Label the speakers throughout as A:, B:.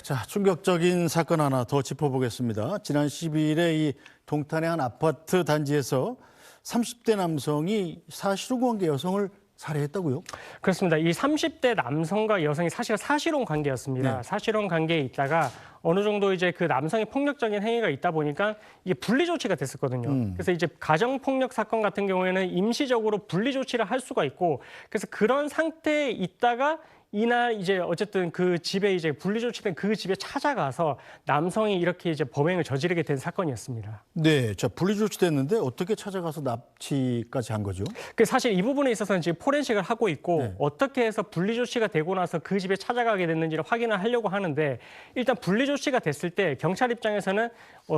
A: 자, 충격적인 사건 하나 더 짚어보겠습니다. 지난 12일에 이 동탄의 한 아파트 단지에서 30대 남성이 사실혼 관계 여성을 살해했다고요?
B: 그렇습니다. 이 30대 남성과 여성이 사실 사실혼 관계였습니다.
A: 네.
B: 사실혼 관계에 있다가 어느 정도 이제 그 남성의 폭력적인 행위가 있다 보니까 이게 분리 조치가 됐었거든요. 그래서 이제 가정 폭력 사건 같은 경우에는 임시적으로 분리 조치를 할 수가 있고, 그래서 그런 상태에 있다가 이날 이제 어쨌든 그 집에 이제 분리 조치된 그 집에 찾아가서 남성이 이렇게 이제 범행을 저지르게 된 사건이었습니다.
A: 네, 자, 분리 조치됐는데 어떻게 찾아가서 납치까지 한 거죠?
B: 그 사실 이 부분에 있어서는 지금 포렌식을 하고 있고
A: 네.
B: 어떻게 해서 분리 조치가 되고 나서 그 집에 찾아가게 됐는지를 확인을 하려고 하는데, 일단 분리 조치가 됐을 때 경찰 입장에서는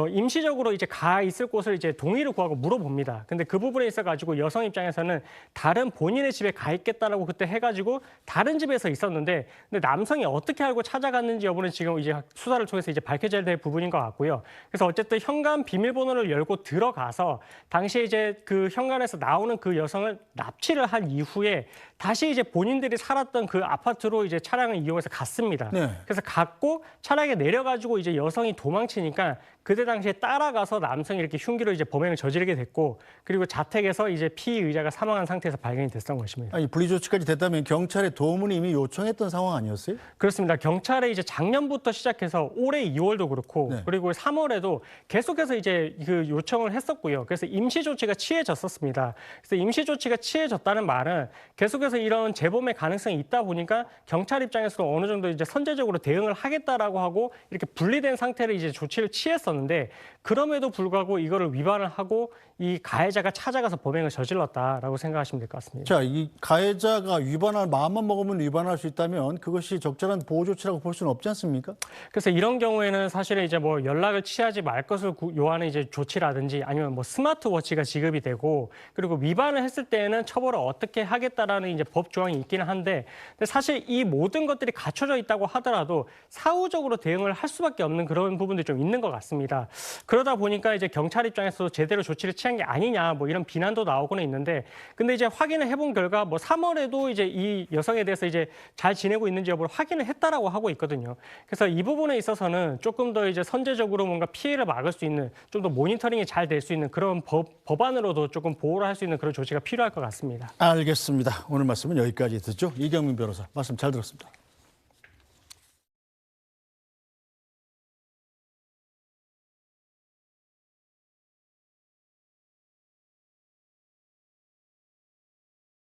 B: 임시적으로 이제 가 있을 곳을 이제 동의를 구하고 물어봅니다. 근데 그 부분에 있어가지고 여성 입장에서는 다른 본인의 집에 가 있겠다라고 그때 해가지고 다른 집에서 있었는데, 근데 남성이 어떻게 알고 찾아갔는지 여부는 지금 이제 수사를 통해서 이제 밝혀져야 될 부분인 것 같고요. 그래서 어쨌든 현관 비밀번호를 열고 들어가서 당시에 이제 그 현관에서 나오는 그 여성을 납치를 한 이후에 다시 이제 본인들이 살았던 그 아파트로 이제 차량을 이용해서 갔습니다.
A: 네.
B: 그래서 갔고 차량에 내려가지고 이제 여성이 도망치니까 그때 당시에 따라가서 남성이 이렇게 흉기로 이제 범행을 저지르게 됐고, 그리고 자택에서 이제 피의자가 사망한 상태에서 발견이 됐던 것입니다.
A: 아니, 분리 조치까지 됐다면 경찰에 도움을 이미 요청했던 상황 아니었어요?
B: 그렇습니다. 경찰에 이제 작년부터 시작해서 올해 2월도 그렇고
A: 네.
B: 그리고 3월에도 계속해서 이제 그 요청을 했었고요. 그래서 임시 조치가 취해졌었습니다. 그래서 임시 조치가 취해졌다는 말은 계속해서 이런 재범의 가능성이 있다 보니까 경찰 입장에서도 어느 정도 이제 선제적으로 대응을 하겠다라고 하고 이렇게 분리된 상태로 이제 조치를 취했었는데, 그럼에도 불구하고 이거를 위반을 하고 이 가해자가 찾아가서 범행을 저질렀다라고 생각하시면 될 것 같습니다.
A: 자, 이 가해자가 위반할 마음만 먹으면 위반할 수 있다면 그것이 적절한 보호 조치라고 볼 수는 없지 않습니까?
B: 그래서 이런 경우에는 사실은 이제 뭐 연락을 취하지 말 것을 요하는 이제 조치라든지 아니면 뭐 스마트워치가 지급이 되고, 그리고 위반을 했을 때에는 처벌을 어떻게 하겠다라는 이제 법 조항이 있기는 한데, 근데 사실 이 모든 것들이 갖춰져 있다고 하더라도 사후적으로 대응을 할 수밖에 없는 그런 부분들이 좀 있는 것 같습니다. 그러다 보니까 이제 경찰 입장에서도 제대로 조치를 취한 게 아니냐 뭐 이런 비난도 나오고는 있는데, 근데 이제 확인을 해본 결과 뭐 3월에도 이제 이 여성에 대해서 이제 잘 지내고 있는지 여부를 확인을 했다라고 하고 있거든요. 그래서 이 부분에 있어서는 조금 더 이제 선제적으로 뭔가 피해를 막을 수 있는, 좀 더 모니터링이 잘 될 수 있는 그런 법안으로도 조금 보호를 할 수 있는 그런 조치가 필요할 것 같습니다.
A: 알겠습니다. 오늘 말씀은 여기까지 듣죠. 이경민 변호사 말씀 잘 들었습니다.